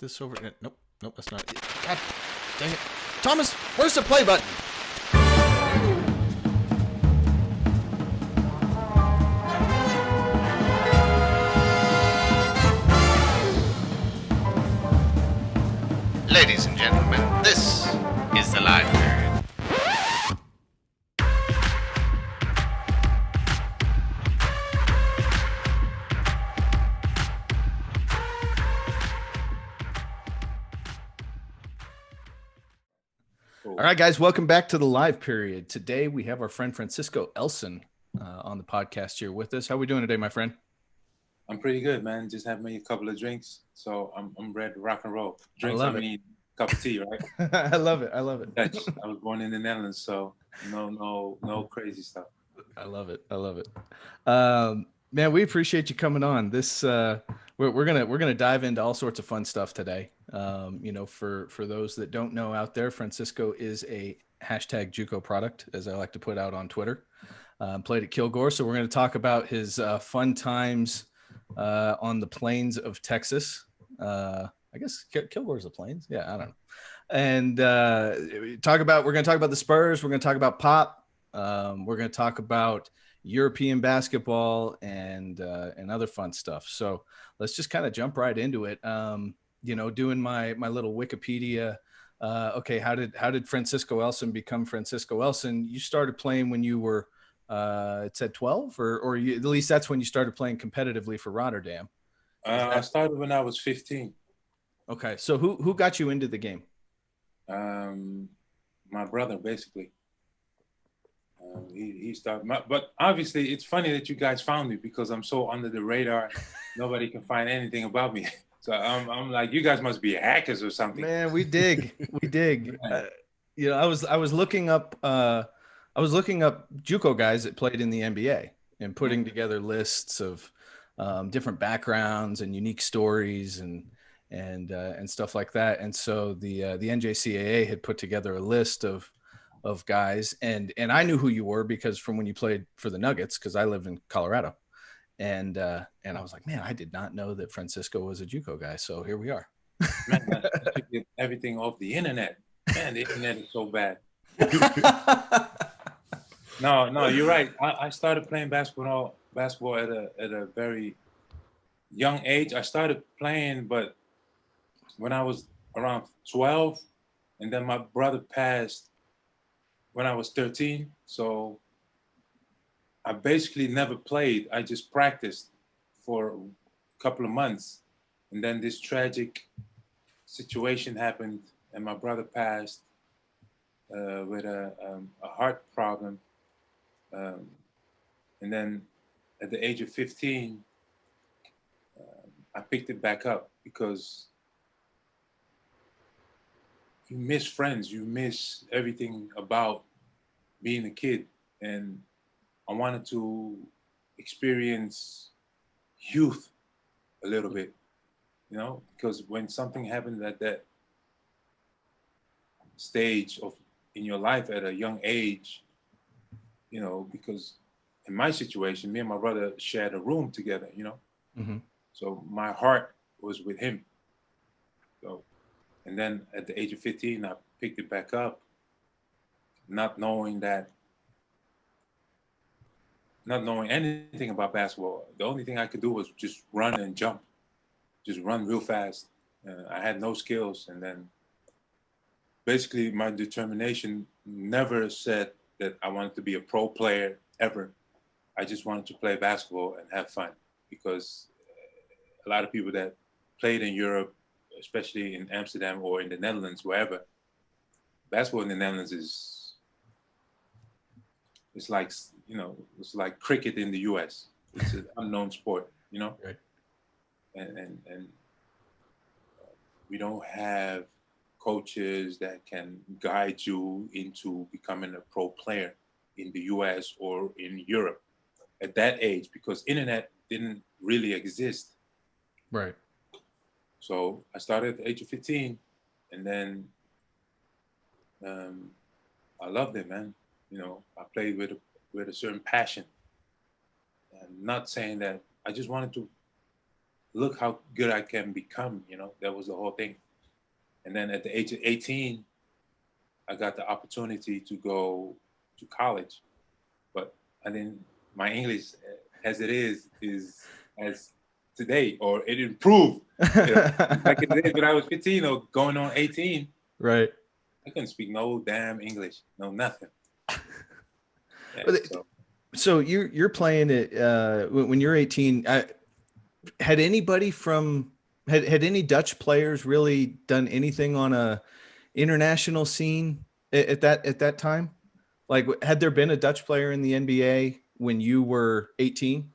this over. Nope, that's not it. God dang it. Thomas, where's the play button? Ladies and gentlemen, this is the live period. All right, guys, welcome back to the live period. Today we have our friend Francisco Elson on the podcast here with us. How are we doing today, my friend? I'm pretty good, man. Just had me a couple of drinks, so I'm ready to rock and roll. Drinks, I mean, cup of tea, right? I love it. Dutch. I was born in the Netherlands, so no crazy stuff. I love it. Man, we appreciate you coming on. This we're gonna dive into all sorts of fun stuff today. For those that don't know out there, Francisco is a hashtag JUCO product, as I like to put out on Twitter. Played at Kilgore, so we're going to talk about his fun times on the plains of Texas. I guess Kilgore's the plains. Yeah, I don't know. And we're going to talk about the Spurs. We're going to talk about pop. We're going to talk about European basketball and other fun stuff. So let's just kind of jump right into it. Doing my little Wikipedia. Okay, how did Francisco Elson become Francisco Elson? You started playing when you were it said 12, or at least that's when you started playing competitively for Rotterdam. I started when I was 15. Okay, so who got you into the game? My brother, basically. He started, but obviously it's funny that you guys found me because I'm so under the radar. Nobody can find anything about me. So I'm like, you guys must be hackers or something. Man, we dig. I was looking up JUCO guys that played in the NBA and putting together lists of different backgrounds and unique stories and stuff like that. And so the NJCAA had put together a list of guys, and I knew who you were because from when you played for the Nuggets, because I lived in Colorado, and I was like, man, I did not know that Francisco was a JUCO guy. So here we are. Man, I should get everything off the internet. Man, the internet is so bad. No, you're right. I started playing basketball at a very young age. I started playing, but when I was around 12, and then my brother passed when I was 13. So I basically never played. I just practiced for a couple of months. And then this tragic situation happened, and my brother passed with a heart problem. And then at the age of 15, I picked it back up because you miss friends, you miss everything about being a kid. And I wanted to experience youth a little bit, because when something happened at that stage in your life at a young age, because in my situation, me and my brother shared a room together, Mm-hmm. So my heart was with him. So, and then at the age of 15, I picked it back up, not knowing anything about basketball. The only thing I could do was just run and jump, just run real fast. I had no skills. And then basically my determination never said that I wanted to be a pro player ever. I just wanted to play basketball and have fun, because a lot of people that played in Europe, especially in Amsterdam or in the Netherlands, wherever, basketball in the Netherlands it's like cricket in the US. It's an unknown sport, Right. And we don't have coaches that can guide you into becoming a pro player in the US or in Europe at that age, because internet didn't really exist. Right. So I started at the age of 15, and then I loved it, man. I played with a certain passion. And not saying that I just wanted to look how good I can become. That was the whole thing. And then at the age of 18, I got the opportunity to go to college, but I didn't. My English, as it is as today, or it improved. Back in the days when I was 15 or going on 18, Right. I couldn't speak no damn English, no nothing. Yeah, So you're playing it when you're 18. Had anybody had any Dutch players really done anything on a international scene at that time? Like, had there been a Dutch player in the NBA when you were 18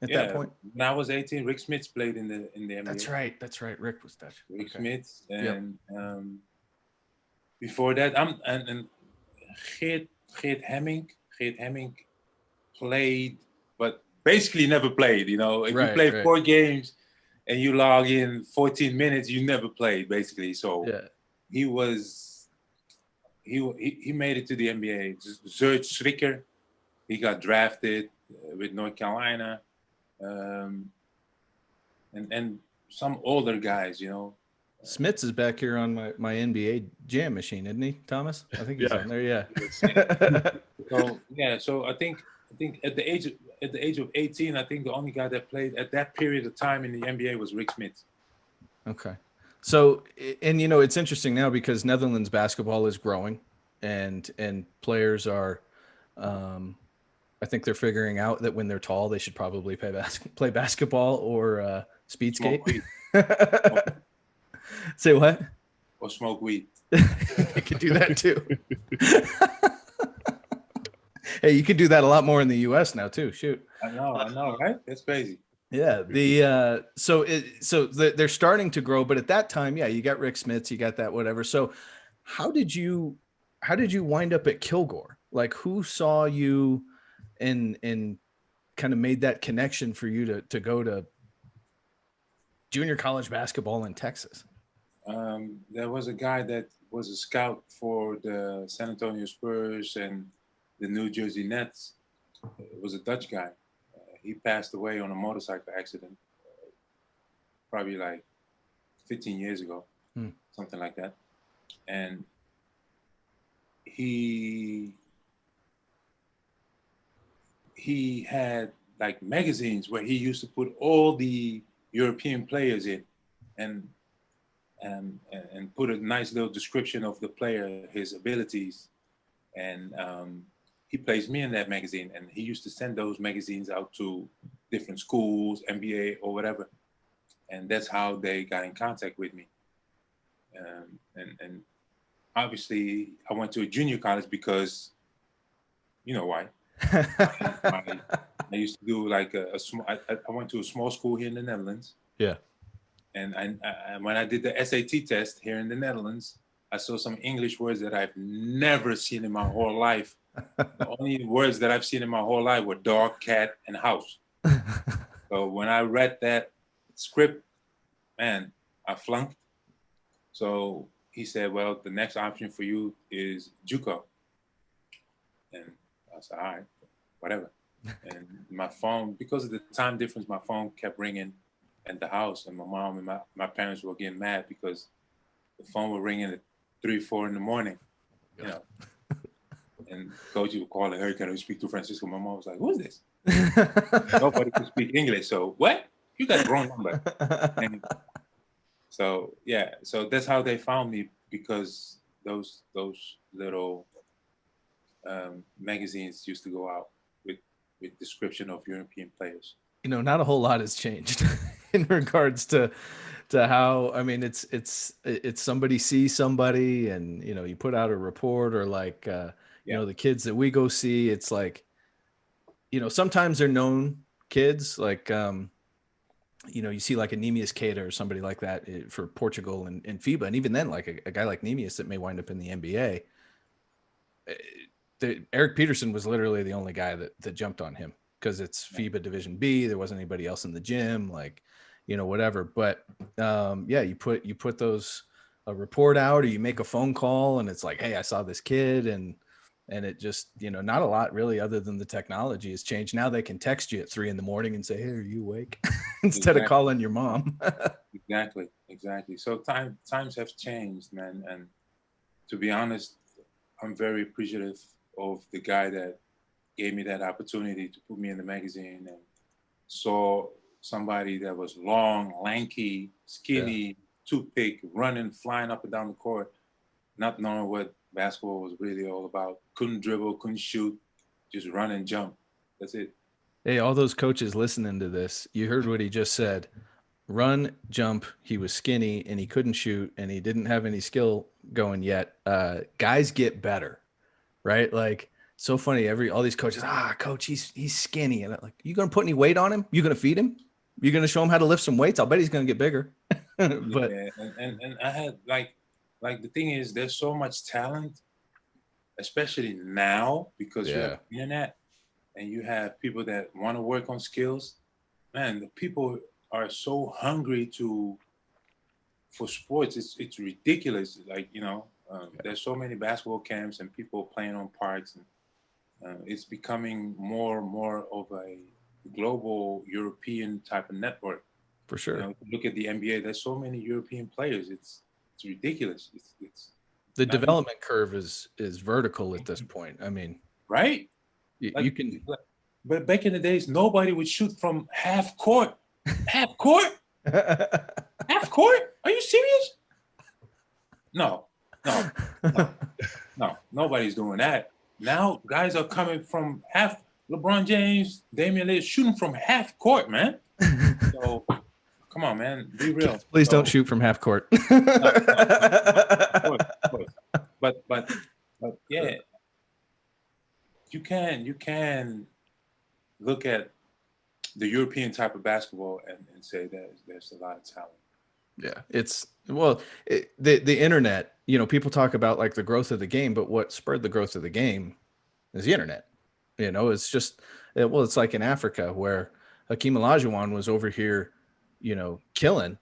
at that yeah. point? When I was 18, Rick Smits played in the NBA. That's right. That's right. Rick was Dutch. Rick Okay. Smits, Yep. and before that, and Geert Hemming played, but basically never played. If you play Right. 4 games and you log in 14 minutes, you never played basically. So Yeah. he was he made it to the NBA. Serge Schrikker, he got drafted with North Carolina, and some older guys. Smits is back here on my NBA jam machine, isn't he, Thomas? I think he's on there. Yeah. So I think at the age of 18, I think the only guy that played at that period of time in the NBA was Rick Smits. Okay. So, and it's interesting now because Netherlands basketball is growing, and players are, I think they're figuring out that when they're tall, they should probably play basketball or speed skate. Say what? Or smoke weed. You could do that too. Hey, you could do that a lot more in the U.S. now too. Shoot. I know, right? That's crazy. Yeah. So they're starting to grow, but at that time, yeah, you got Rick Smits, you got that whatever. So how did you wind up at Kilgore? Like, who saw you and kind of made that connection for you to go to junior college basketball in Texas? There was a guy that was a scout for the San Antonio Spurs and the New Jersey Nets. It was a Dutch guy. He passed away on a motorcycle accident, probably like 15 years ago, something like that. And he had like magazines where he used to put all the European players in, and put a nice little description of the player, his abilities, and he placed me in that magazine, and he used to send those magazines out to different schools, NBA or whatever, and that's how they got in contact with me. And obviously, I went to a junior college because, you know why? I used to do like a small. I went to a small school here in the Netherlands. Yeah. And when I did the SAT test here in the Netherlands, I saw some English words that I've never seen in my whole life. The only words that I've seen in my whole life were dog, cat, and house. So when I read that script, man, I flunked. So he said, well, the next option for you is JUCO. And I said, all right, whatever. And my phone, because of the time difference, my phone kept ringing at the house, and my mom and my parents were getting mad because the phone was ringing at 3, 4 in the morning, and coach would call and, hey, can I speak to Francisco? My mom was like, who's this? Nobody could speak English. So what? You got the wrong number. And so yeah, so that's how they found me, because those little magazines used to go out with description of European players. Not a whole lot has changed in regards to how, I mean, it's somebody sees somebody, and you put out a report, or like the kids that we go see, it's like, sometimes they're known kids, like you see like a Nemius Keita or somebody like that for Portugal and FIBA, and even then, like a guy like Nemius that may wind up in the NBA. Eric Peterson was literally the only guy that jumped on him, because it's FIBA Division B. There wasn't anybody else in the gym, like, whatever. But you put those a report out, or you make a phone call, and it's like, hey, I saw this kid, and it just, not a lot really other than the technology has changed. Now they can text you at 3 a.m. and say, hey, are you awake? instead of calling your mom. Exactly. So times have changed, man. And to be honest, I'm very appreciative of the guy that gave me that opportunity to put me in the magazine and saw somebody that was long, lanky, skinny, toothpick, running, flying up and down the court, not knowing what basketball was really all about. Couldn't dribble, couldn't shoot, just run and jump. That's it. Hey, all those coaches listening to this, you heard what he just said. Run, jump. He was skinny and he couldn't shoot and he didn't have any skill going yet. Guys get better, right? Like, so funny. All these coaches, coach, he's skinny. And I'm like, you gonna put any weight on him? You gonna feed him? You gonna show him how to lift some weights? I'll bet he's gonna get bigger. But Yeah, and I had like the thing is, there's so much talent, especially now because you have the internet and you have people that want to work on skills. Man, the people are so hungry for sports. It's ridiculous. Like, there's so many basketball camps and people playing on parks, and it's becoming more and more of a global European type of network. for sure. Look at the NBA. There's so many European players. It's ridiculous. It's The I mean, development curve is vertical at this point. I mean, right. you can. But back in the days, nobody would shoot from half court. Half court? Half court? Are you serious? No. Nobody's doing that. Now guys are coming from half. LeBron James, Damian Lillard shooting from half court, man. So come on, man, be real. Please don't shoot from half court. Of course. But yeah, you can look at the European type of basketball and say that there's a lot of talent. Yeah, the internet. People talk about like the growth of the game, but what spurred the growth of the game is the internet. It's just it's like in Africa where Hakeem Olajuwon was over here, killing,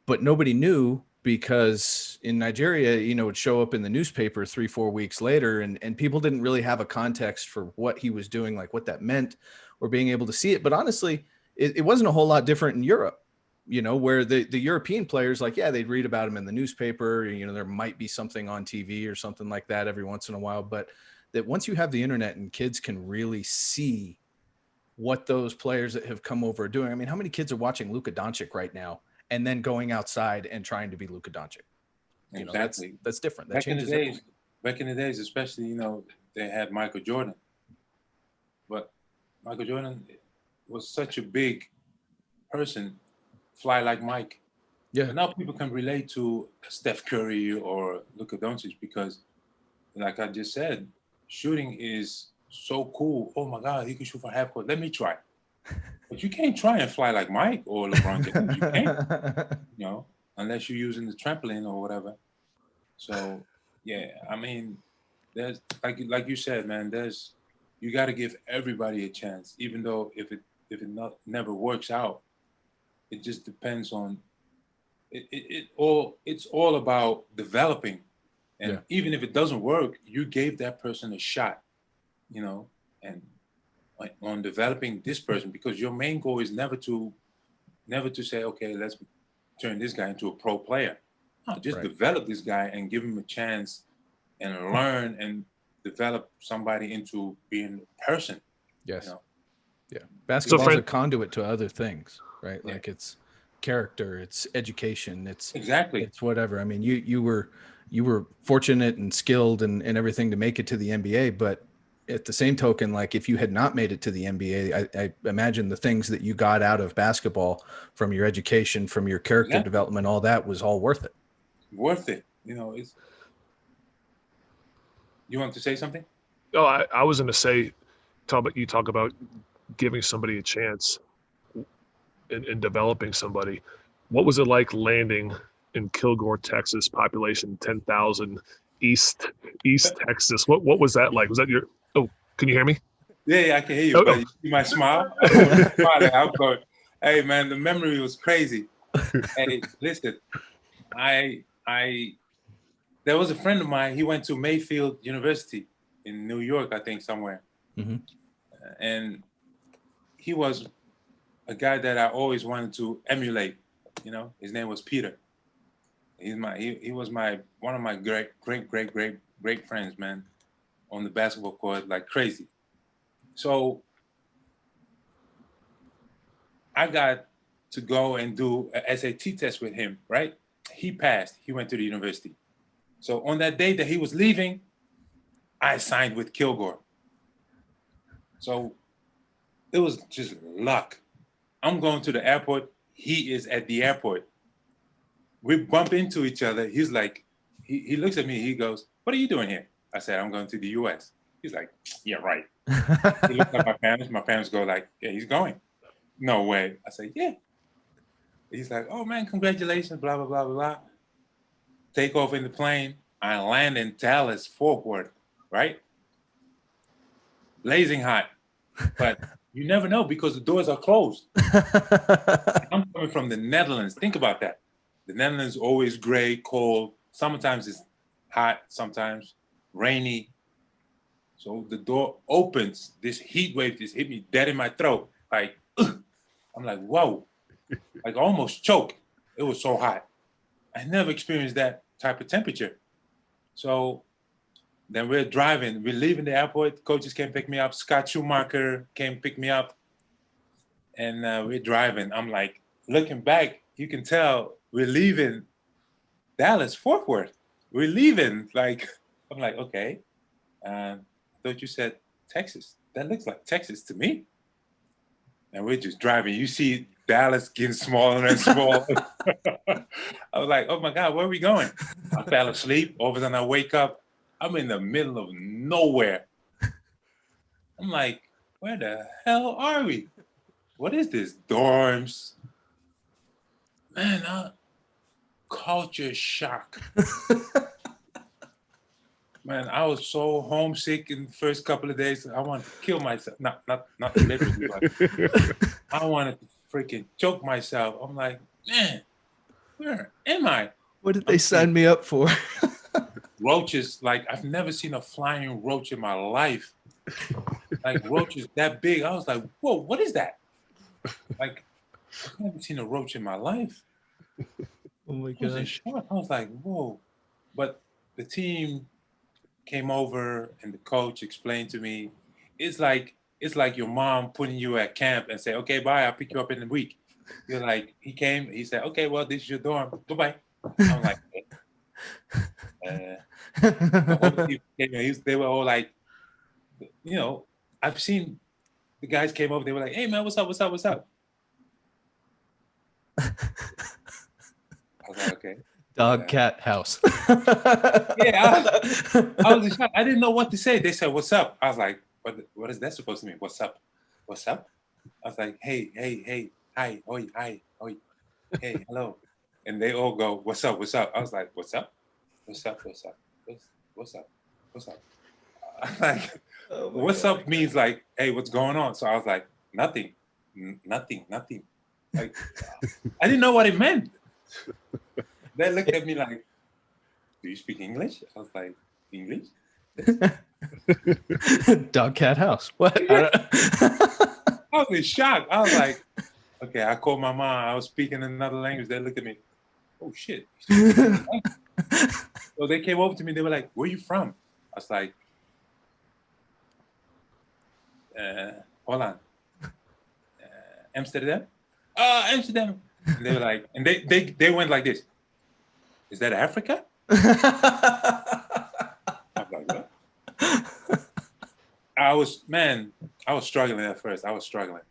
but nobody knew because in Nigeria, it'd show up in the newspaper 3-4 weeks later, and people didn't really have a context for what he was doing, like what that meant, or being able to see it. But honestly, it wasn't a whole lot different in Europe, where the European players, like, yeah, they'd read about him in the newspaper, there might be something on TV or something like that every once in a while. But that once you have the internet and kids can really see what those players that have come over are doing. I mean, how many kids are watching Luka Doncic right now and then going outside and trying to be Luka Doncic? Exactly. That's different. That back in the changes days, everything. back in the days, especially, they had Michael Jordan. But Michael Jordan was such a big person, fly like Mike. Yeah. But now people can relate to Steph Curry or Luka Doncic because, like I just said, shooting is so cool. Oh my God, he can shoot from half court. Let me try. But you can't try and fly like Mike or LeBron James. You can't, unless you're using the trampoline or whatever. So yeah, I mean, there's like you said, man. You got to give everybody a chance, even though if it never works out, it just depends on it's all about developing, and even if it doesn't work, you gave that person a shot, and on developing this person, because your main goal is never to say, okay, let's turn this guy into a pro player. No, just develop this guy and give him a chance and learn and develop somebody into being a person. Yes. Yeah. Basketball is a conduit to other things, right? Yeah. Like it's character, it's education, it's whatever. I mean, you were fortunate and skilled and everything to make it to the NBA, but at the same token, like if you had not made it to the NBA, I imagine the things that you got out of basketball from your education, from your character development, all that was all worth it. Worth it. It's. You want to say something? Oh, I was going to say, talk about giving somebody a chance in developing somebody. What was it like landing in Kilgore, Texas, population 10,000, East Texas? What was that like? Was that your? Oh, can you hear me? Yeah, I can hear you. But you see my smile? I'm going, hey man, the memory was crazy. Hey, listen, there was a friend of mine. He went to Mayfield University in New York, I think, somewhere. Mm-hmm. And he was a guy that I always wanted to emulate. You know, his name was Peter. He was one of my great friends, man, on the basketball court like crazy. So I got to go and do a SAT test with him, right? He passed. He went to the university. So on that day that he was leaving, I signed with Kilgore. So it was just luck. I'm going to the airport. He is at the airport. We bump into each other. He's like, he looks at me. He goes, "What are you doing here?" I said, "I'm going to the U.S." He's like, "Yeah, right." He looks at my parents. My parents go like, "Yeah, he's going." No way. I say, "Yeah." He's like, "Oh man, congratulations, blah, blah, blah, blah, blah." Take off in the plane. I land in Dallas, Fort Worth, right? Blazing hot. But you never know because the doors are closed. I'm coming from the Netherlands. Think about that. The Netherlands is always gray, cold. Sometimes it's hot, sometimes rainy. So the door opens. This heat wave just hit me dead in my throat. Like, ugh. I'm like, whoa. Like almost choked. It was so hot. I never experienced that type of temperature. So then we're driving. We're leaving the airport. Coaches came pick me up. Scott Schumacher came pick me up. And we're driving. I'm like, looking back, you can tell we're leaving Dallas, Fort Worth. We're leaving. Like, I'm like, okay. I thought you said Texas. That looks like Texas to me. And we're just driving. You see Dallas getting smaller and smaller. I was like, oh my God, where are we going? I fell asleep. All of a sudden I wake up. I'm in the middle of nowhere. I'm like, where the hell are we? What is this? Dorms? Man, culture shock. Man, I was so homesick in the first couple of days. I wanted to kill myself. Not literally, but I wanted to freaking choke myself. I'm like, man, where am I? What did they sign me up for? Roaches, like I've never seen a flying roach in my life. Like roaches that big. I was like, whoa, what is that? Like, I've never seen a roach in my life. Oh my I was in gosh. shock. I was like, whoa. But the team came over and the coach explained to me, it's like your mom putting you at camp and say, okay, bye, I'll pick you up in a week. You're like, he came, he said, okay, well, this is your dorm. Goodbye. I'm like, the whole team came in, they were all like, you know, I've seen the guys came over, they were like, hey man, what's up, what's up, what's up? I was like, okay. Dog, cat, house. Yeah, I was in shock. I didn't know what to say. They said, what's up? I was like, what is that supposed to mean? What's up? What's up? I was like, hey, hi, oi, hi, oi, hey, hello. And they all go, what's up, what's up? I was like, what's up? What's up, what's up? What's up? What's up? I'm like, Oh my what's God. up means like, hey, what's going on? So I was like, nothing. Like, I didn't know what it meant. They looked at me like, do you speak English? I was like, English? Dog, cat, house. What? I was in shock. I was like, okay, I called my mom. I was speaking another language. They looked at me, oh shit. So they came over to me. They were like, where are you from? I was like, Holland. Amsterdam? Amsterdam. And they were like, and they went like this. Is that Africa? I was like, what? I was struggling at first. I was struggling.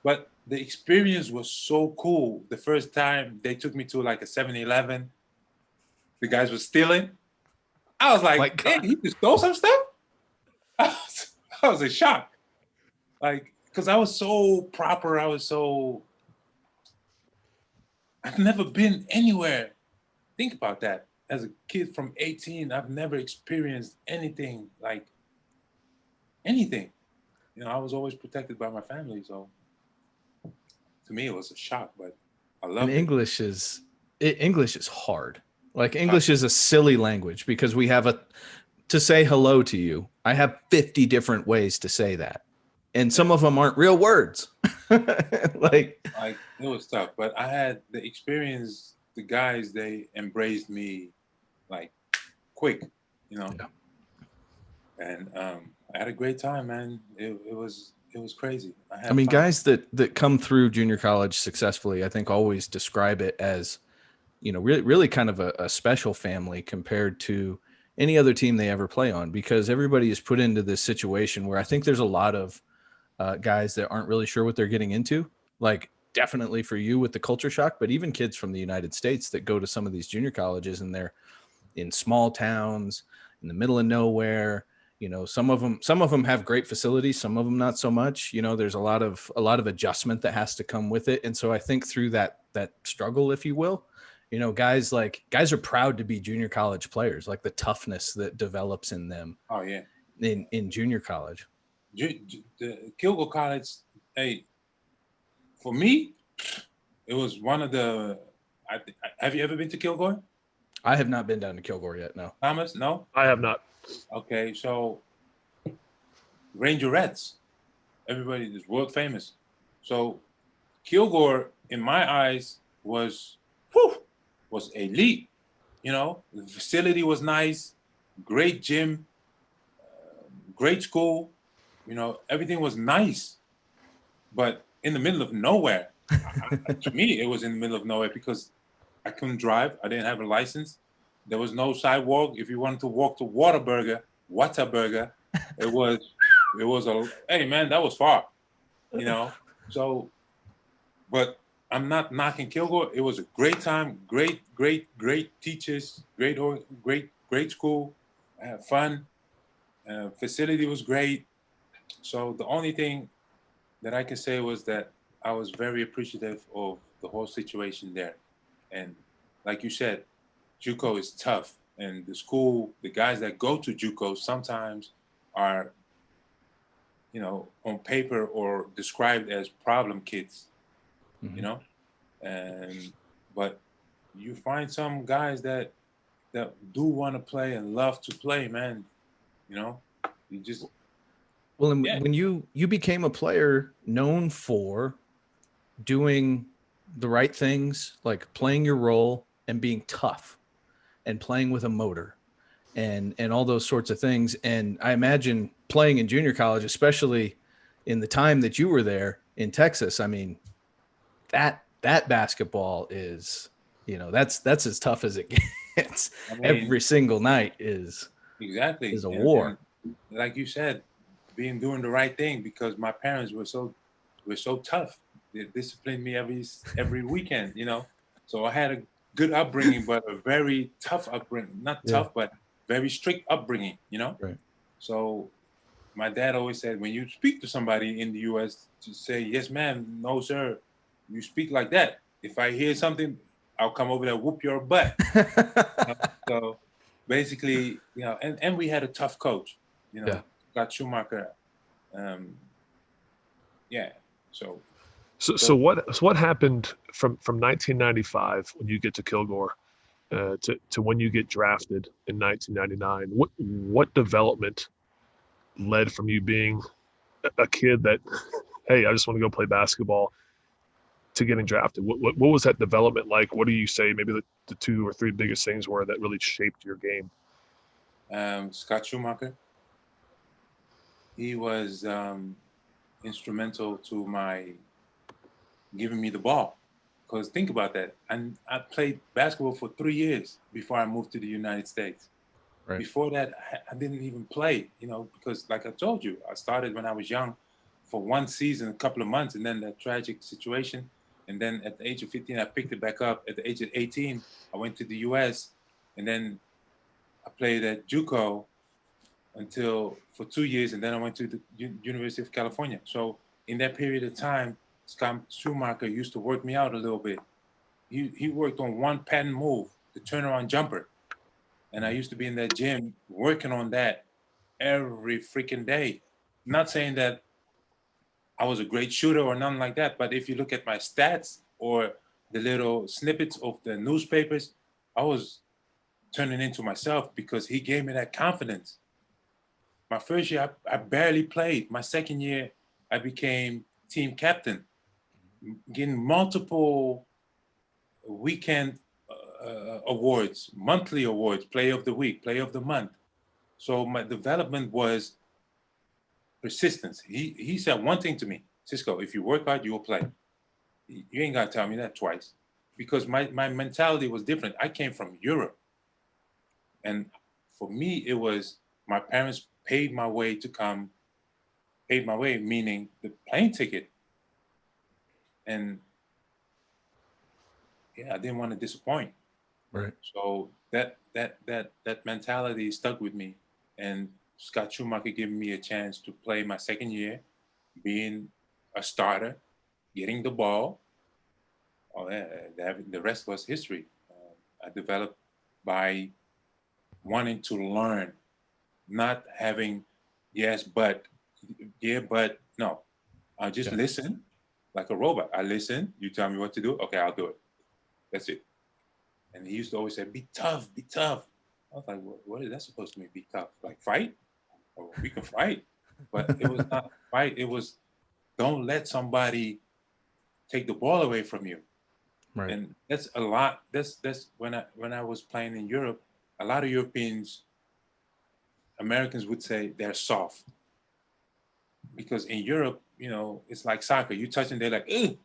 But the experience was so cool. The first time they took me to like a 7-Eleven, the guys were stealing. I was like, hey, he just stole some stuff? I was in shock. Like, because I was so proper. I've never been anywhere. Think about that. As a kid from 18, I've never experienced anything like anything. You know, I was always protected by my family. So to me, it was a shock, but I And loved it. English is hard. Like English is a silly language because we have to say hello to you, I have 50 different ways to say that. And some of them aren't real words. Like, it was tough, but I had the experience. The guys, they embraced me like quick, you know, yeah. and I had a great time, man. It was crazy. I I had mean, fun. guys that come through junior college successfully, I think always describe it as, really kind of a special family compared to any other team they ever play on, because everybody is put into this situation where I think there's a lot of guys that aren't really sure what they're getting into. Like, definitely for you with the culture shock, but even kids from the United States that go to some of these junior colleges and they're in small towns in the middle of nowhere. Some of them have great facilities, some of them not so much. There's a lot of adjustment that has to come with it. And so I think through that struggle, if you will, guys are proud to be junior college players, like the toughness that develops in them Oh yeah, in junior college. The Kilgore College. Hey, for me, it was one of the. Have you ever been to Kilgore, I have not been down to Kilgore yet. No. Thomas? No. I have not. Okay, so Rangerettes. Everybody is world famous. So Kilgore, in my eyes, whew, was elite. The facility was nice, great gym, great school. Everything was nice, but in the middle of nowhere. To me, it was in the middle of nowhere because I couldn't drive. I didn't have a license. There was no sidewalk. If you wanted to walk to Whataburger, it was hey man, that was far. So, but I'm not knocking Kilgore. It was a great time, great teachers, great school. I had fun. Facility was great. So the only thing that I can say was that I was very appreciative of the whole situation there. And like you said, JUCO is tough, and the guys that go to JUCO sometimes are, on paper or described as problem kids, Mhm. you know, and but you find some guys that do want to play and love to play, man. You know, you just Well, and yeah, when you became a player known for doing the right things, like playing your role and being tough and playing with a motor and all those sorts of things. And I imagine playing in junior college, especially in the time that you were there in Texas, I mean, that basketball is, that's as tough as it gets. I mean, Every single night is exactly, a and war. like you said, doing the right thing because my parents were so tough. They disciplined me every weekend, So I had a good upbringing, but a very tough upbringing. Not Yeah. tough, but very strict upbringing. Right. So my dad always said, when you speak to somebody in the U.S., to say yes, ma'am, no, sir. You speak like that. If I hear something, I'll come over there, whoop your butt. So basically, and we had a tough coach, Yeah. Scott Schumacher. Um, yeah. So So the what happened from 1995 when you get to Kilgore to when you get drafted in 1999? What development led from you being a kid that, hey, I just want to go play basketball, to getting drafted? What was that development like? What do you say maybe the two or three biggest things were that really shaped your game? Scott Schumacher, he was instrumental to my giving me the ball. Because think about that. I played basketball for 3 years before I moved to the United States. Right. Before that, I didn't even play, because like I told you, I started when I was young for one season, a couple of months, and then that tragic situation. And then at the age of 15, I picked it back up. At the age of 18, I went to the US, and then I played at JUCO for 2 years, and then I went to the University of California. So in that period of time, Scott Schumacher used to work me out a little bit. He worked on one patent move, the turnaround jumper. And I used to be in that gym working on that every freaking day. Not saying that I was a great shooter or nothing like that, but if you look at my stats or the little snippets of the newspapers, I was turning into myself because he gave me that confidence. My first year, I barely played. My second year, I became team captain, getting multiple weekend awards, monthly awards, player of the week, player of the month. So my development was persistence. He said one thing to me, Cisco, if you work hard, you will play. You ain't got to tell me that twice, because my mentality was different. I came from Europe. And for me, it was my parents paid my way to come, paid my way, meaning the plane ticket. And yeah, I didn't want to disappoint. Right. So that mentality stuck with me. And Scott Schumacher gave me a chance to play my second year, being a starter, getting the ball. Oh, yeah, the rest was history. I developed by wanting to learn, not having yes, but yeah, but no. I just Yeah. listen like a robot. I listen. You tell me what to do. Okay, I'll do it. That's it. And he used to always say, "Be tough, be tough." I was like, "What is that supposed to mean? Be tough? Like fight? Oh, we can fight." But it was not fight. It was don't let somebody take the ball away from you. Right. And that's a lot. That's when I was playing in Europe. A lot of Europeans, Americans would say they're soft, because in Europe, it's like soccer. You touch and they're like, ugh,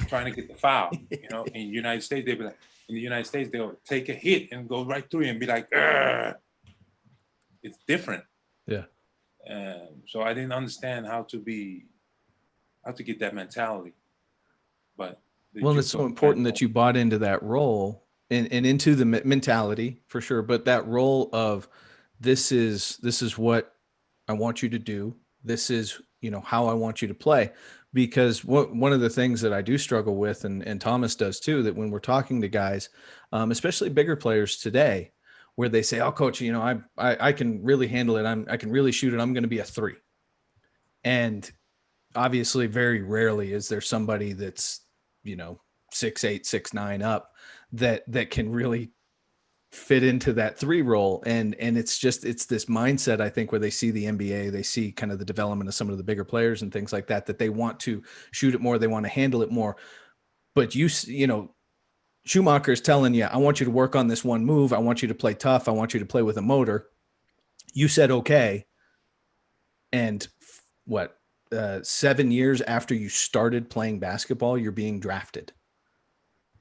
trying to get the foul. In the United States, they'll be like, in the United States, they'll take a hit and go right through you and be like, ugh. It's different. Yeah. So I didn't understand how to get that mentality. But Well, and it's so important that you bought into that role and into the mentality for sure. But that role of this is what I want you to do. This is, how I want you to play. Because one of the things that I do struggle with, and Thomas does too, that when we're talking to guys, especially bigger players today, where they say, "Oh, coach, I can really handle it. I can really shoot it. I'm going to be a 3." And obviously, very rarely is there somebody that's 6'8", 6'9" up that can really fit into that 3 role. And it's this mindset, I think, where they see the NBA, they see kind of the development of some of the bigger players and things like that they want to shoot it more, they want to handle it more. But Schumacher's telling you, I want you to work on this one move. I want you to play tough. I want you to play with a motor. You said, okay. And what, 7 years after you started playing basketball, you're being drafted,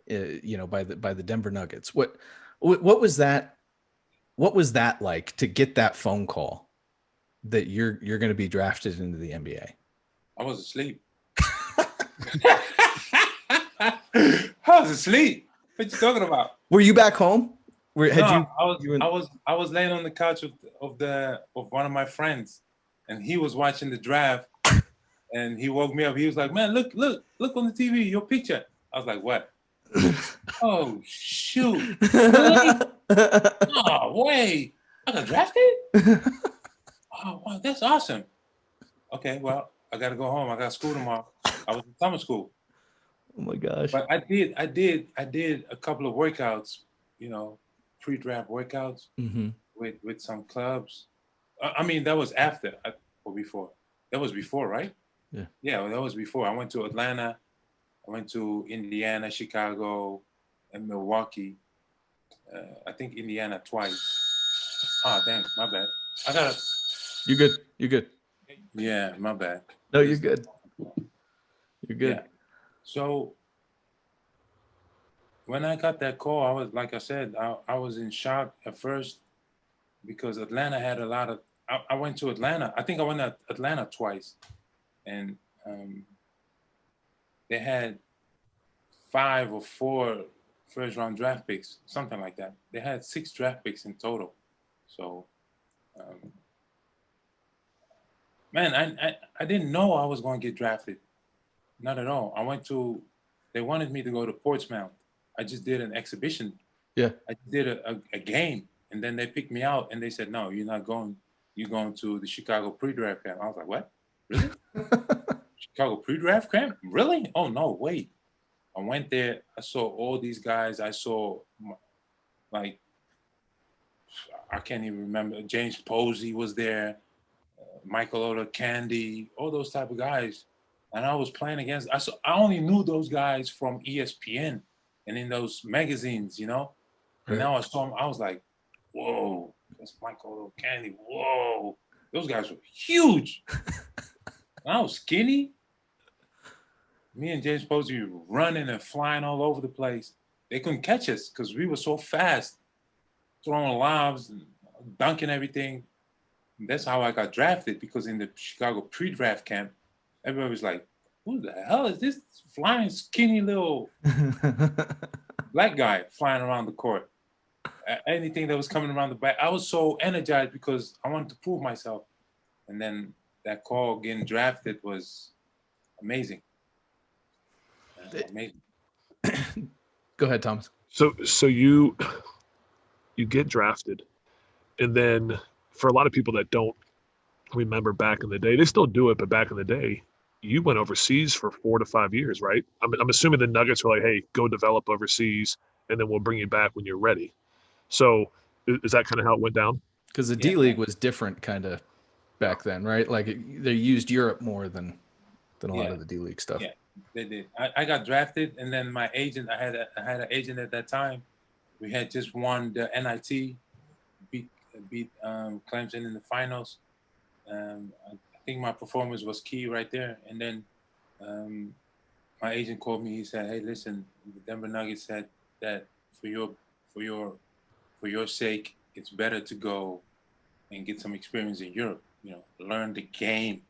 by the Denver Nuggets. What was that? What was that like to get that phone call that you're going to be drafted into the NBA? I was asleep. I was asleep. What you talking about? Were you back home? I was laying on the couch of one of my friends, and he was watching the draft, and he woke me up. He was like, "Man, look on the TV, your picture." I was like, "What?" Oh shoot! Really? Oh wait, I got drafted? Oh wow, that's awesome. Okay, well, I gotta go home. I got school tomorrow. I was in summer school. Oh my gosh! But I did a couple of workouts, pre-draft workouts with some clubs. I mean, that was after or before. That was before, right? Yeah. Yeah, well, that was before. I went to Atlanta. I went to Indiana, Chicago, and Milwaukee. I think Indiana twice. Oh, dang, my bad. I gotta. You're good. You're good. Yeah, my bad. No, you're good. You're good. Yeah. So when I got that call, I was, like I said, I was in shock at first, because Atlanta had a lot of. I went to Atlanta. I think I went to Atlanta twice, and they had 5 or 4 first-round draft picks, something like that. They had 6 draft picks in total. So, man, I didn't know I was going to get drafted. Not at all. They wanted me to go to Portsmouth. I just did an exhibition. Yeah. I did a game, and then they picked me out, and they said, "No, you're not going. You're going to the Chicago pre-draft camp." I was like, "What? Really? Chicago pre-draft camp? Really? Oh no, wait." I went there. I saw all these guys. I saw, like, I can't even remember. James Posey was there. Michael Oda, Candy, all those type of guys. And I was playing against. I only knew those guys from ESPN and in those magazines, And Right. now I saw them. I was like, "Whoa, that's Michael Oda, Candy. Whoa, those guys were huge." And I was skinny. Me and James Posey were running and flying all over the place. They couldn't catch us because we were so fast, throwing lobs and dunking everything. And that's how I got drafted, because in the Chicago pre-draft camp, everybody was like, "Who the hell is this flying skinny little black guy flying around the court?" Anything that was coming around the back, I was so energized because I wanted to prove myself. And then that call getting drafted was amazing. Amazing. Go ahead, Thomas. So you get drafted, and then for a lot of people that don't remember back in the day, they still do it, but back in the day, you went overseas for 4 to 5 years, right? I'm assuming the Nuggets were like, "Hey, go develop overseas, and then we'll bring you back when you're ready." So is that kind of how it went down? Because the Yeah, D League was different kind of back then, right? Like they used Europe more than a lot yeah, of the D League stuff. yeah. They did. I got drafted, and then my agent, I had an agent at that time. We had just won the NIT, beat Clemson in the finals. I think my performance was key right there. And then um, my agent called me. He said, "Hey, listen, the Denver Nuggets said that for your for your for your sake, it's better to go and get some experience in Europe. Learn the game,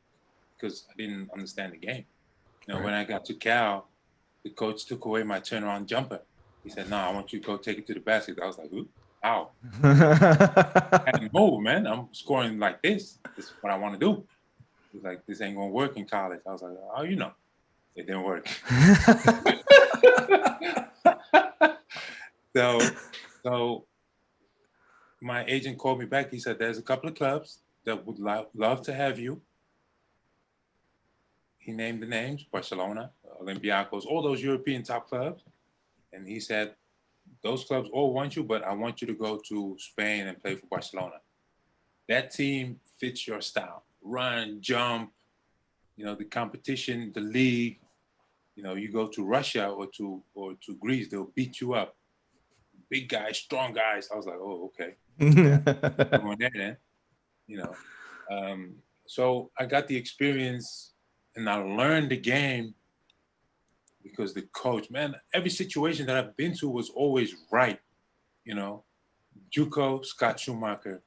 because I didn't understand the game. Right. When I got to Cal, the coach took away my turnaround jumper. He said, "No, I want you to go take it to the basket." I was like, "Ooh, how?" I didn't move, man. I'm scoring like this. This is what I want to do. He's like, "This ain't gonna work in college." I was like, "Oh, it didn't work." So my agent called me back. He said, "There's a couple of clubs that would love to have you." He named the names: Barcelona, Olympiacos, all those European top clubs. And he said, "Those clubs all want you, but I want you to go to Spain and play for Barcelona. That team fits your style. Run, jump, the competition, the league. You go to Russia or to Greece, they'll beat you up. Big guys, strong guys." I was like, "Oh, okay. I'm going there then." You know. So I got the experience, and I learned the game because the coach, man, every situation that I've been to was always right. JUCO, Scott Schumacher,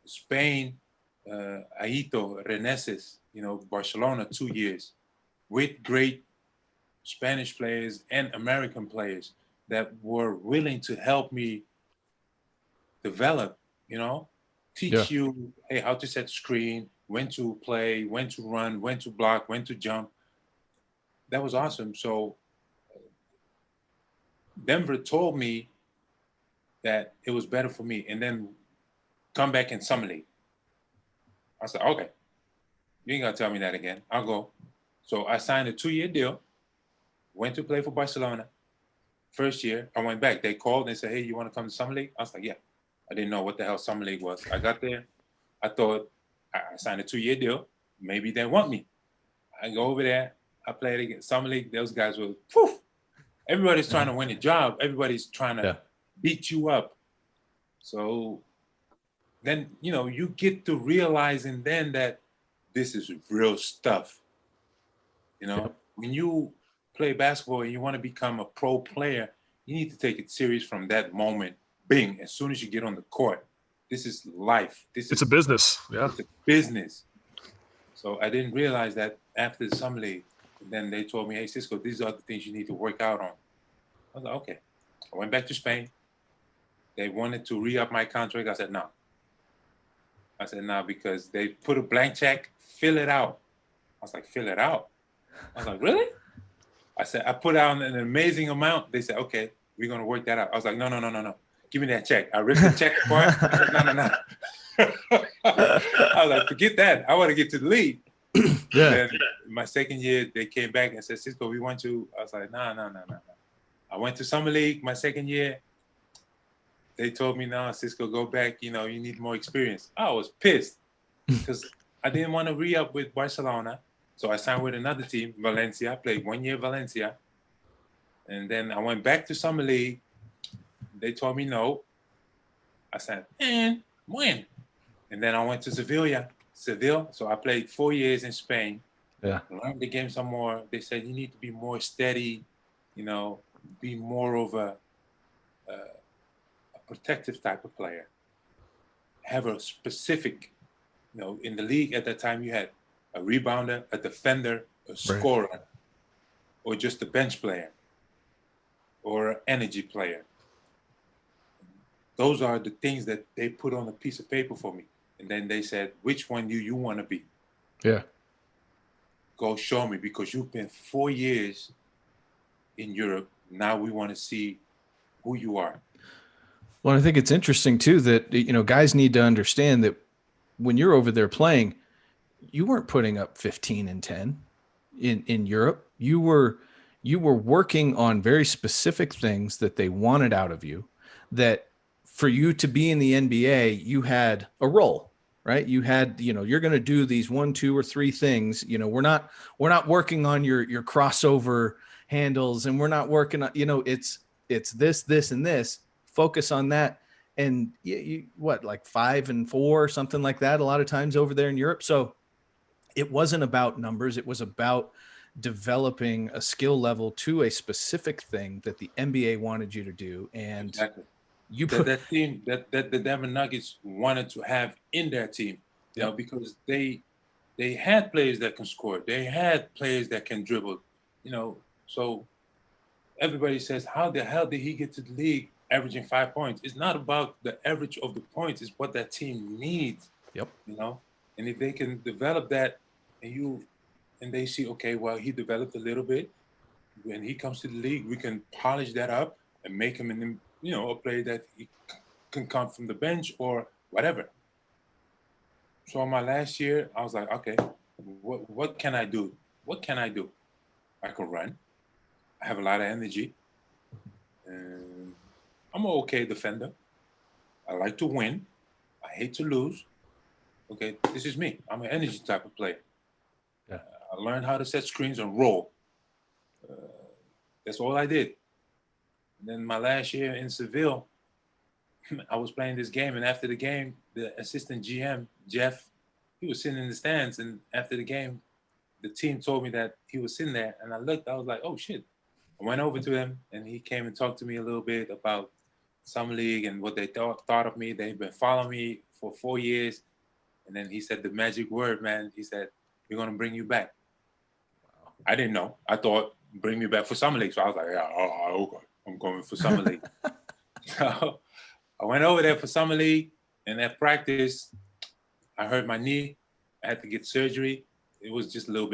Spain, Aito, Reneses, Barcelona 2 years, with great Spanish players and American players that were willing to help me develop, teach you, hey, how to set screen, when to play, when to run, when to block, when to jump. That was awesome. So Denver told me that it was better for me, and then come back in summer league. I said, "Okay, you ain't gonna tell me that again. I'll go." So I signed a 2-year deal, went to play for Barcelona. First year, I went back. They called and said, "Hey, you want to come to summer league?" I was like, "Yeah." I didn't know what the hell summer league was. I got there. I thought I signed a 2-year deal. Maybe they want me. I go over there. I played against summer league. Those guys were, poof. Everybody's trying to win a job. Everybody's trying to beat you up. So then, you get to realizing then that this is real stuff. When you play basketball and you want to become a pro player, you need to take it serious from that moment. Bing, as soon as you get on the court, this is life. It's a business. Yeah. It's a business. So I didn't realize that after the summer league. Then they told me, "Hey, Cisco, these are the things you need to work out on." I was like, "Okay." I went back to Spain. They wanted to re-up my contract. I said, "No." I said, "No," because they put a blank check, fill it out. I was like, "Fill it out?" I was like, "Really?" I said, I put out an amazing amount. They said, "Okay, we're going to work that out." I was like, No. Give me that check." I ripped the check apart. I said, No. I was like, "Forget that. I want to get to the league." Yeah. Then my second year, they came back and said, "Cisco, we want you." I was like, No. I went to summer league my second year. They told me, "No, Cisco, go back. You need more experience." I was pissed. because I didn't want to re-up with Barcelona. So I signed with another team, Valencia. I played 1 year Valencia. And then I went back to Summer League. They told me no. I said, man, when? And then I went to Seville. So I played 4 years in Spain. Yeah. Learned the game some more. They said you need to be more steady, be more of a protective type of player. Have a specific, in the league at that time you had a rebounder, a defender, a scorer, or just a bench player, or an energy player. Those are the things that they put on a piece of paper for me. And then they said, which one do you want to be? Yeah. Go show me, because you've been 4 years in Europe. Now we want to see who you are. Well, I think it's interesting too that, guys need to understand that when you're over there playing, you weren't putting up 15 and 10 in Europe. You were working on very specific things that they wanted out of you, that for you to be in the NBA, you had a role, right? You had, you're going to do these 1, 2, or 3 things. We're not working on your crossover handles, and we're not working on, it's this, and this. Focus on that. And like 5 and 4, something like that, a lot of times over there in Europe. So it wasn't about numbers. It was about developing a skill level to a specific thing that the NBA wanted you to do. And exactly. You put that team that the Denver Nuggets wanted to have in their team, because they had players that can score. They had players that can dribble, so everybody says, how the hell did he get to the league averaging 5 points? It's not about the average of the points. It's what that team needs. Yep. And if they can develop that, and they see, okay, well, he developed a little bit. When he comes to the league, we can polish that up and make him a player that he can come from the bench or whatever. So my last year, I was like, okay, what can I do? What can I do? I can run. I have a lot of energy. And I'm an okay defender. I like to win. I hate to lose. Okay, this is me. I'm an energy type of player. Yeah. I learned how to set screens and roll. That's all I did. And then my last year in Seville, I was playing this game, and after the game, the assistant GM, Jeff, he was sitting in the stands, and after the game, the team told me that he was sitting there, and I looked, I was like, oh shit. I went over to him, and he came and talked to me a little bit about Summer League and what they thought of me. They've been following me for 4 years. And then he said the magic word, man. He said, we're going to bring you back. Wow. I didn't know. I thought, bring me back for Summer League. So I was like, yeah, okay. I'm going for Summer League. So I went over there for Summer League, and at practice, I hurt my knee. I had to get surgery. It was just a little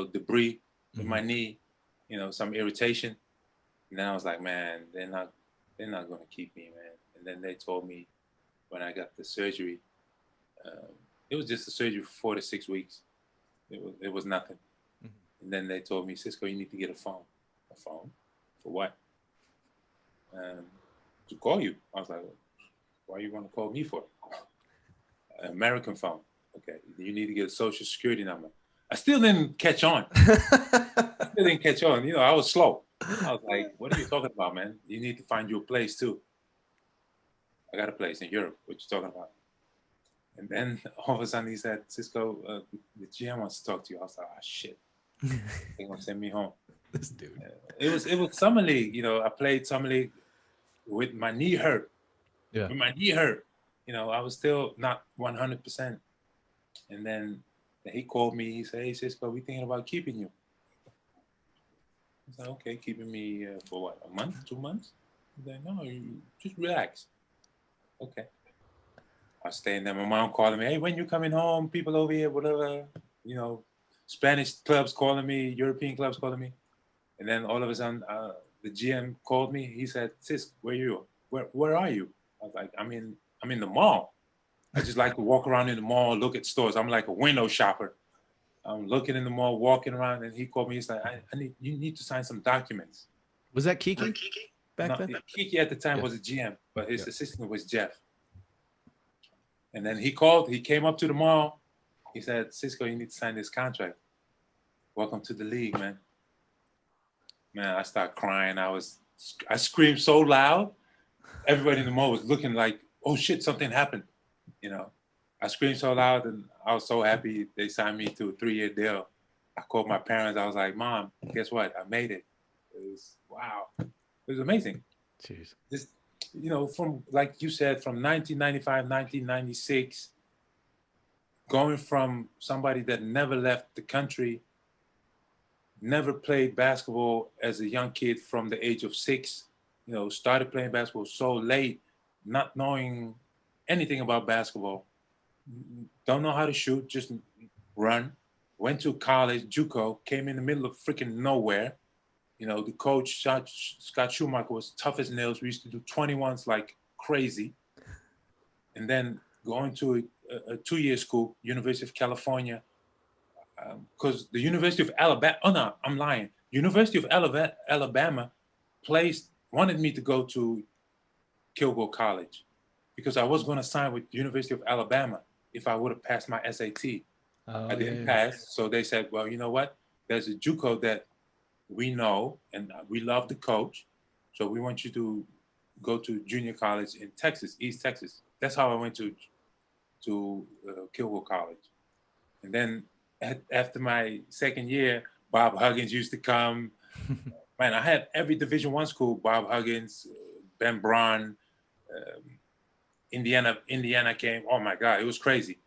debris in my knee, some irritation. And then I was like, man, they're not going to keep me, man. And then they told me when I got the surgery, it was just a surgery for 4 to 6 weeks. It was nothing. Mm-hmm. And then they told me, Cisco, you need to get a phone. A phone? For what? To call you. I was like, why you want to call me for? An American phone. Okay, you need to get a social security number. I still didn't catch on. I was slow. I was like, what are you talking about, man? You need to find you a place too. I got a place in Europe. What you talking about? And then all of a sudden he said, Cisco, the GM wants to talk to you. I was like, oh shit. They're gonna send me home. This dude. It was Summer League. I played Summer League with my knee hurt. Yeah. With my knee hurt. I was still not 100%. And then he called me. He said, hey, Cisco, we thinking about keeping you. I said, okay, keeping me for what, a month, 2 months? He said, no, you just relax. Okay. I was staying there. My mom calling me, hey, when you coming home? People over here, whatever. Spanish clubs calling me, European clubs calling me. And then all of a sudden, the GM called me. He said, Cis, where are you? I was like, I'm in the mall. I just like to walk around in the mall, look at stores. I'm like a window shopper. I'm looking in the mall, walking around, and he called me. He's like, you need to sign some documents. Was that Kiki back then? Kiki at the time was a GM, but his assistant was Jeff. And then he came up to the mall. He said, Cisco, you need to sign this contract. Welcome to the league, man. Man, I started crying. I screamed so loud. Everybody in the mall was looking like, oh shit, something happened. You know, I screamed so loud and I was so happy they signed me to a 3-year deal. I called my parents. I was like, Mom, guess what? I made it. It was, wow. It was amazing. Jeez. This, from, like you said, from 1995, 1996, going from somebody that never left the country, never played basketball as a young kid from the age of 6, started playing basketball so late, not knowing anything about basketball, don't know how to shoot, just run. Went to college, JUCO, came in the middle of freaking nowhere. The coach, Scott Schumacher, was tough as nails. We used to do 21s like crazy. And then going to a 2-year school, University of California, because the University of Alabama, oh no, I'm lying. University of Alabama wanted me to go to Kilgore College because I was going to sign with University of Alabama if I would have passed my SAT. I didn't pass, so they said, well, you know what? There's a JUCO that we know and we love the coach, so we want you to go to junior college in Texas, East Texas. That's how I went to Kilgore College. And then after my second year, Bob Huggins used to come. Man, I had every Division I school, Bob Huggins, Ben Braun, Indiana came. Oh my God, it was crazy.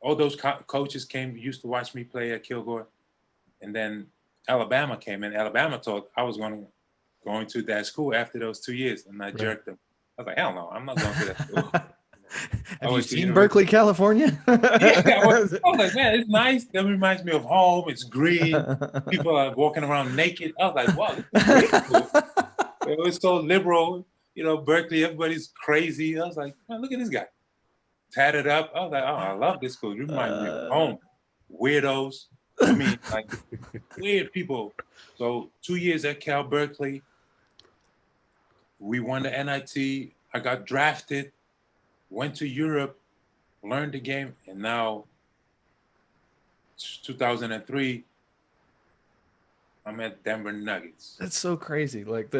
All those coaches used to watch me play at Kilgore. And then Alabama came in. Alabama thought I was going to that school after those 2 years, and I jerked them. I was like, hell no, I'm not going to that school. Have you seen Berkeley, California? Yeah, I was like, man, it's nice. That reminds me of home. It's green. People are walking around naked. I was like, wow, this is great school. It was so liberal. Berkeley, everybody's crazy. I was like, man, look at this guy. Tatted up. I was like, oh, I love this school. It reminds me of home. Weirdos. I mean, like, weird people. So 2 years at Cal Berkeley. We won the NIT. I got drafted. Went to Europe, learned the game, and now 2003, I'm at Denver Nuggets. That's so crazy. Like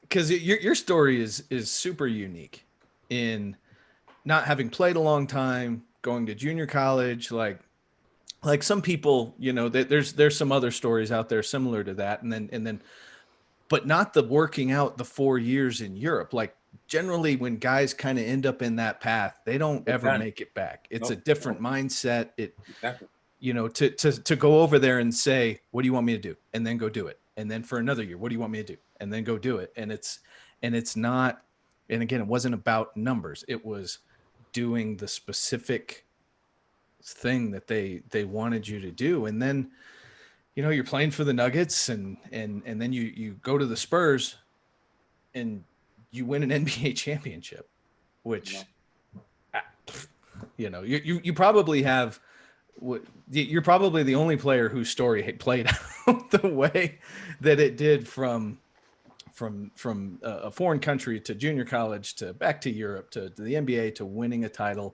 because your story is super unique in not having played a long time, going to junior college, like some people, there's some other stories out there similar to that, and then, but not the working out the 4 years in Europe. Like generally, when guys kind of end up in that path, they don't ever make it back. It's a different mindset. Exactly. To go over there and say, what do you want me to do? And then go do it. And then for another year, what do you want me to do? And then go do it. And it's not, and again, it wasn't about numbers. It was doing the specific thing that they wanted you to do. And then, you're playing for the Nuggets and then you go to the Spurs and you win an NBA championship, which, you probably have, you're probably the only player whose story played out the way that it did from a foreign country to junior college to back to Europe to the NBA to winning a title.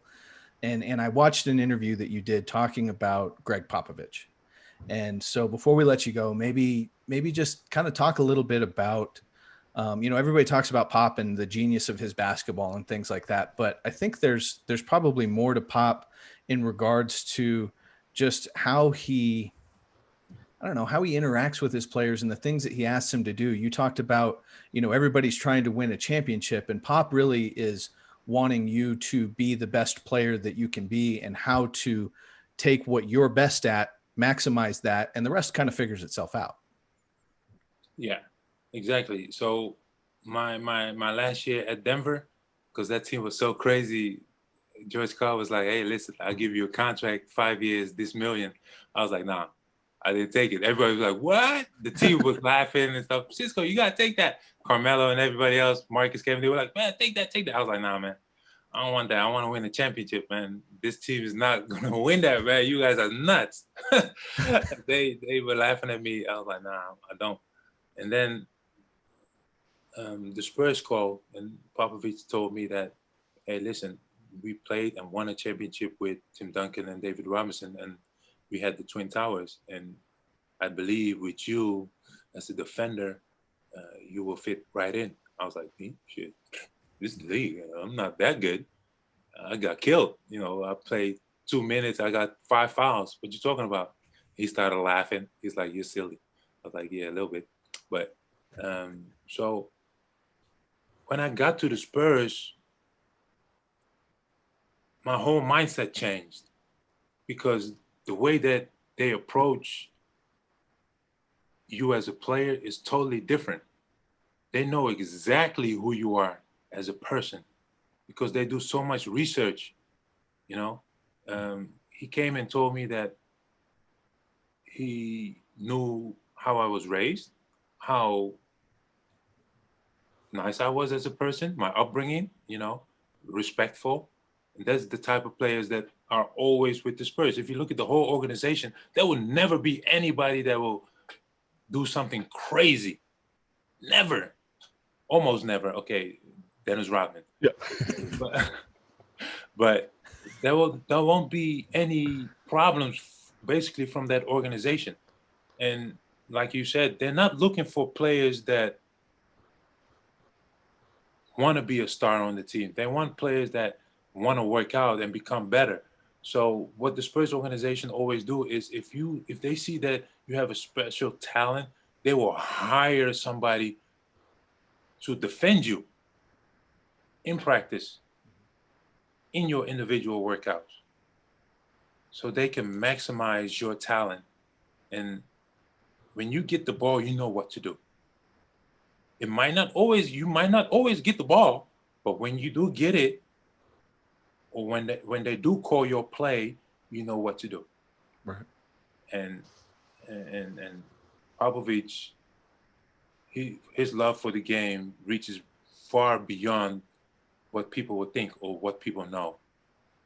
And I watched an interview that you did talking about Greg Popovich. And so before we let you go, maybe just kind of talk a little bit about, everybody talks about Pop and the genius of his basketball and things like that. But I think there's probably more to Pop in regards to just how he interacts with his players and the things that he asks them to do. You talked about, everybody's trying to win a championship, and Pop really is wanting you to be the best player that you can be and how to take what you're best at, maximize that, and the rest kind of figures itself out. Yeah, exactly. So my last year at Denver, because that team was so crazy, George Carl was like, hey, listen, I'll give you a contract, 5 years, this million. I was like, nah, I didn't take it. Everybody was like, what? The team was laughing and stuff. Cisco, you got to take that. Carmelo and everybody else, Marcus, Kevin, they were like, man, take that. I was like, nah, man, I don't want that. I want to win a championship, man. This team is not going to win that, man. You guys are nuts. They were laughing at me. I was like, nah, I don't. And then the Spurs called, and Popovich told me that, hey, listen, we played and won a championship with Tim Duncan and David Robinson, and we had the Twin Towers. And I believe with you as a defender, you will fit right in. I was like, me? Shit, this is the league. I'm not that good. I got killed. I played 2 minutes. I got 5 fouls. What you talking about? He started laughing. He's like, you're silly. I was like, yeah, a little bit. But so when I got to the Spurs, my whole mindset changed because the way that they approach you as a player is totally different. They know exactly who you are as a person because they do so much research. He came and told me that he knew how I was raised, how nice I was as a person, my upbringing, respectful. And that's the type of players that are always with the Spurs. If you look at the whole organization, there will never be anybody that will do something crazy. Never. Almost never. Okay, Dennis Rodman. Yeah. but there won't be any problems basically from that organization. And like you said, they're not looking for players that want to be a star on the team. They want players that want to work out and become better. So what the Spurs organization always do is if they see that you have a special talent, they will hire somebody to defend you in practice, in your individual workouts, so they can maximize your talent. And when you get the ball, you know what to do. You might not always get the ball, but when you do get it, or when they do call your play, you know what to do. Right. And Popovich, his love for the game reaches far beyond what people would think or what people know.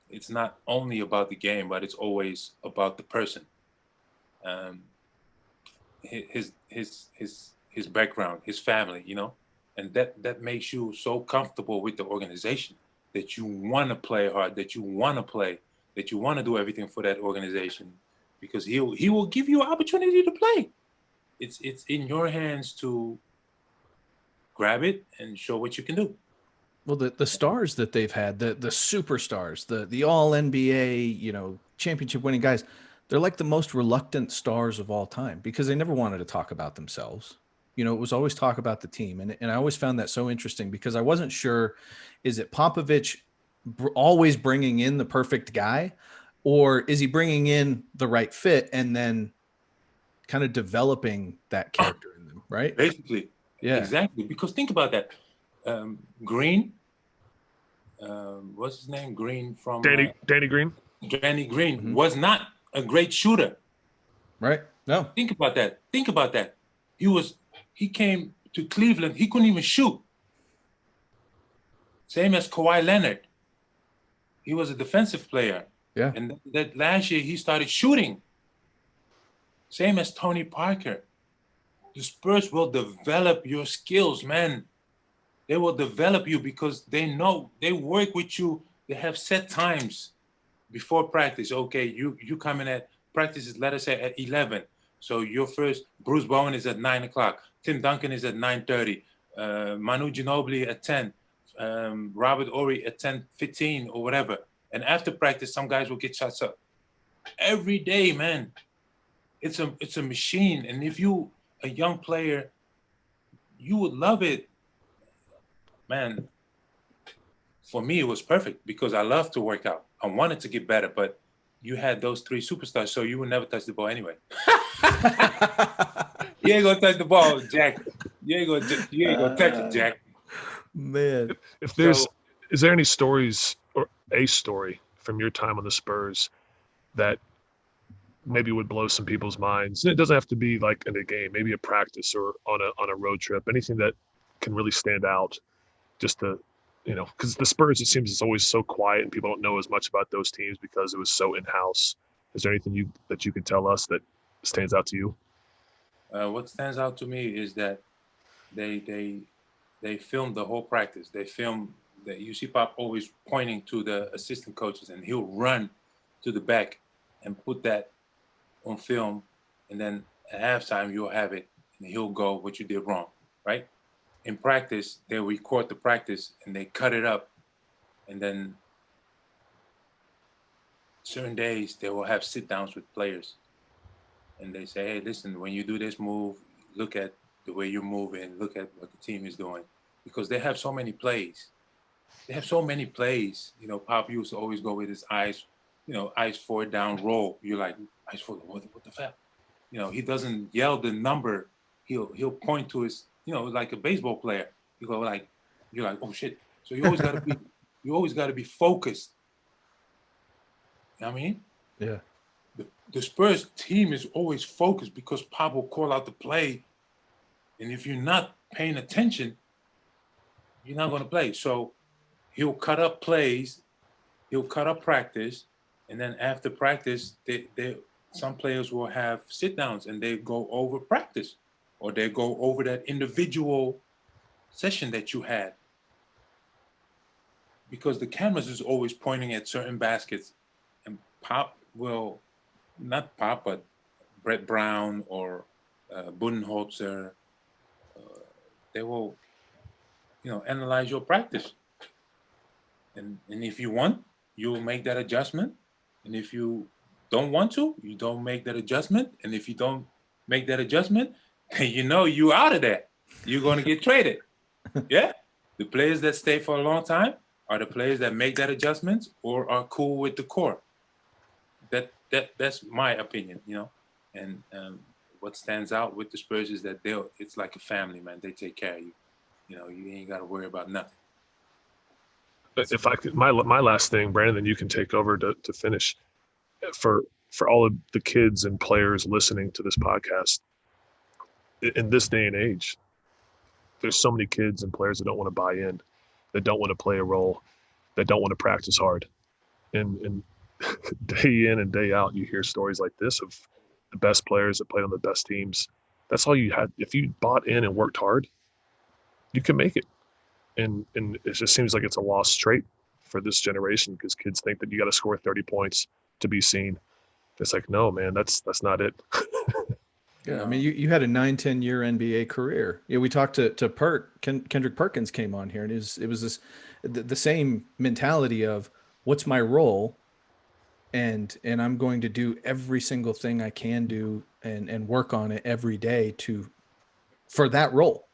It's not only about the game, but it's always about the person. His background, his family, and that makes you so comfortable with the organization that you want to play hard, that you want to play, that you want to do everything for that organization, because he will give you an opportunity to play. It's in your hands to grab it and show what you can do. Well, the stars that they've had, the superstars, the all NBA, championship winning guys, they're like the most reluctant stars of all time because they never wanted to talk about themselves. It was always talk about the team. And I always found that so interesting because I wasn't sure, is it Popovich always bringing in the perfect guy, or is he bringing in the right fit and then kind of developing that character in them, right? Basically, Yeah. Exactly. Because think about that. Green, what's his name? Green from Danny Green. Danny Green was not a great shooter. Right. No. Think about that. He came to Cleveland. He couldn't even shoot. Same as Kawhi Leonard. He was a defensive player. Yeah. And that last year he started shooting. Same as Tony Parker. The Spurs will develop your skills, man. They will develop you because they know they work with you. They have set times before practice. Okay, you come in at practice, let us say at 11. So your first, Bruce Bowen is at 9 o'clock. Tim Duncan is at 9:30. Manu Ginobili at 10. Robert Ory at 10:15 or whatever. And after practice, some guys will get shots up. Every day, man. It's a machine. And if you a young player, you would love it. Man, for me, it was perfect because I love to work out. I wanted to get better, but you had those three superstars, so you would never touch the ball anyway. You ain't gonna touch the ball, Jack. You ain't gonna touch it, Jack. Man. Is there any stories or a story from your time on the Spurs that maybe would blow some people's minds? It doesn't have to be like in a game, maybe a practice or on a road trip, anything that can really stand out, just to, because the Spurs, it seems it's always so quiet and people don't know as much about those teams because it was so in-house. Is there anything that you could tell us that stands out to you? What stands out to me is that they filmed the whole practice. They filmed that you see Pop always pointing to the assistant coaches, and he'll run to the back and put that on film, and then at halftime you'll have it, and he'll go, "What you did wrong," right? In practice, they record the practice and they cut it up, and then certain days they will have sit downs with players, and they say, "Hey, listen, when you do this move, look at the way you're moving, look at what the team is doing," because they have so many plays. They have so many plays. You know, Pop used to always go with his eyes, eyes forward down roll. You're like, eyes forward, what the fuck? You know, he doesn't yell the number. He'll point to his, like a baseball player. You go like, you're like, oh shit. So you always gotta be focused. You know what I mean? Yeah. The Spurs team is always focused because Pop will call out the play, and if you're not paying attention, you're not gonna play. So he'll cut up plays, he'll cut up practice, and then after practice, some players will have sit downs and they go over practice, or they go over that individual session that you had, because the cameras is always pointing at certain baskets, and Pop will not Pop, but Brett Brown or Budenholzer, they will, analyze your practice, and if you want, you'll make that adjustment, and if you don't want to, you don't make that adjustment, and if you don't make that adjustment, then you out of there. You're going to get traded. Yeah, the players that stay for a long time are the players that make that adjustments or are cool with the core. That's my opinion, and what stands out with the Spurs is that it's like a family, man. They take care of you. You ain't got to worry about nothing. If I could, my last thing, Brandon, then you can take over to finish. For all of the kids and players listening to this podcast, in this day and age, there's so many kids and players that don't want to buy in, that don't want to play a role, that don't want to practice hard. And day in and day out, you hear stories like this of the best players that played on the best teams. That's all you had. If you bought in and worked hard, you can make it. And it just seems like it's a lost trait for this generation, because kids think that you got to score 30 points to be seen. It's like, no, man, that's not it. Yeah, I mean, you had a 9-10 year NBA career. Yeah, we talked to Kendrick Perkins came on here, and it was this the same mentality of what's my role, and I'm going to do every single thing I can do and work on it every day for that role.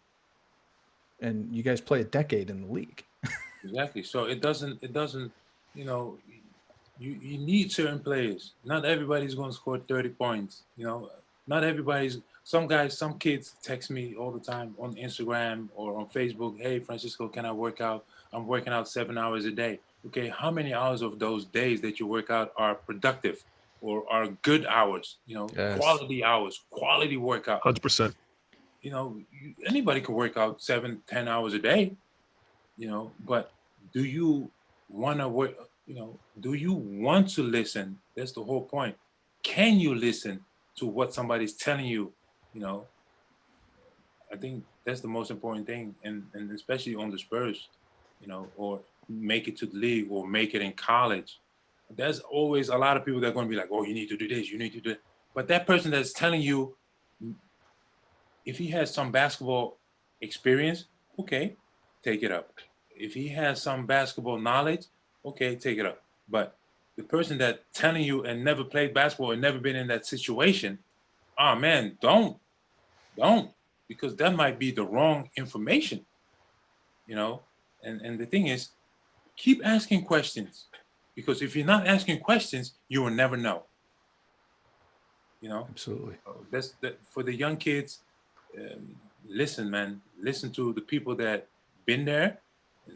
And you guys play a decade in the league. Exactly. So it doesn't, you know, you need certain players. Not everybody's going to score 30 points. Not everybody's. Some kids text me all the time on Instagram or on Facebook. Hey, Francisco, can I work out? I'm working out 7 hours a day. Okay, how many hours of those days that you work out are productive or are good hours? Yes. Quality hours, quality workout. 100%. Anybody can work out 7-10 hours a day. But do you want to work? Do you want to listen? That's the whole point. Can you listen to what somebody's telling you? I think that's the most important thing, and especially on the Spurs, or make it to the league or make it in college. There's always a lot of people that are going to be like, oh, you need to do this, you need to do it. But that person that's telling you, if he has some basketball experience, okay, take it up. If he has some basketball knowledge, okay, take it up. But the person that telling you and never played basketball and never been in that situation, oh man, don't, because that might be the wrong information, And the thing is, keep asking questions, because if you're not asking questions, you will never know. Absolutely. That's for the young kids. Listen, man, listen to the people that been there,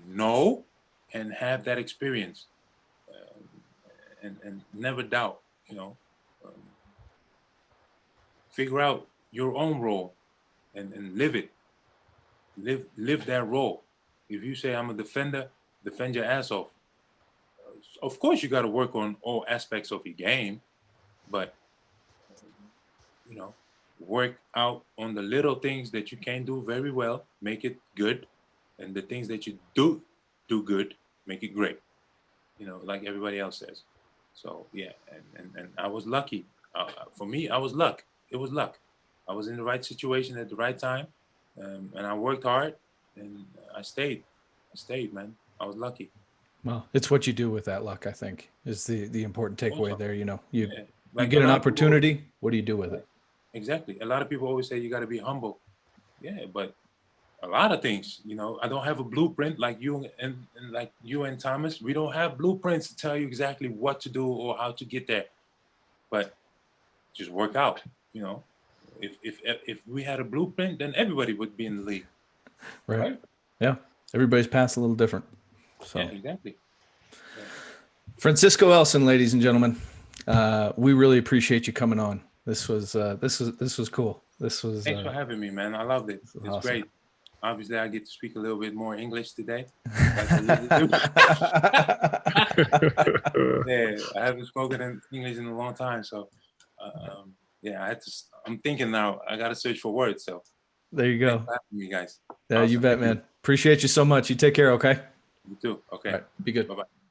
know, and have that experience, and never doubt. Um, Figure out your own role and live it. Live that role. If you say I'm a defender, defend your ass off. Of course, you got to work on all aspects of your game, but you know, work out on the little things that you can do very well, make it good, and the things that you do do good, make it great. Like everybody else says. So yeah, and I was lucky. For me, I was luck. It was luck. I was in the right situation at the right time, and I worked hard, and I stayed. I stayed, man. I was lucky. Well, it's what you do with that luck, I think, is the important takeaway Also, there. You yeah, you like a get an lot of people. opportunity. What do you do with it? Exactly. A lot of people always say you got to be humble. Yeah, but a lot of things, I don't have a blueprint like you and like you and Thomas. We don't have blueprints to tell you exactly what to do or how to get there. But just work out. You know, if we had a blueprint, then everybody would be in the league, Right. right? Yeah. Everybody's path's a little different. So, Yeah, exactly. Yeah. Francisco Elson, ladies and gentlemen, we really appreciate you coming on. This was cool. This was Thanks for having me, man. I loved it. It's awesome. great. Obviously, I get to speak a little bit more English today. Like I usually do. Yeah, I haven't spoken in English in a long time, so yeah, I had to. I'm thinking now. I got to search for words. So There you thanks go. for having me, guys. You Awesome. bet, man. Appreciate you so much. You take care. Okay. You too. Okay. All right. Be good. Bye bye.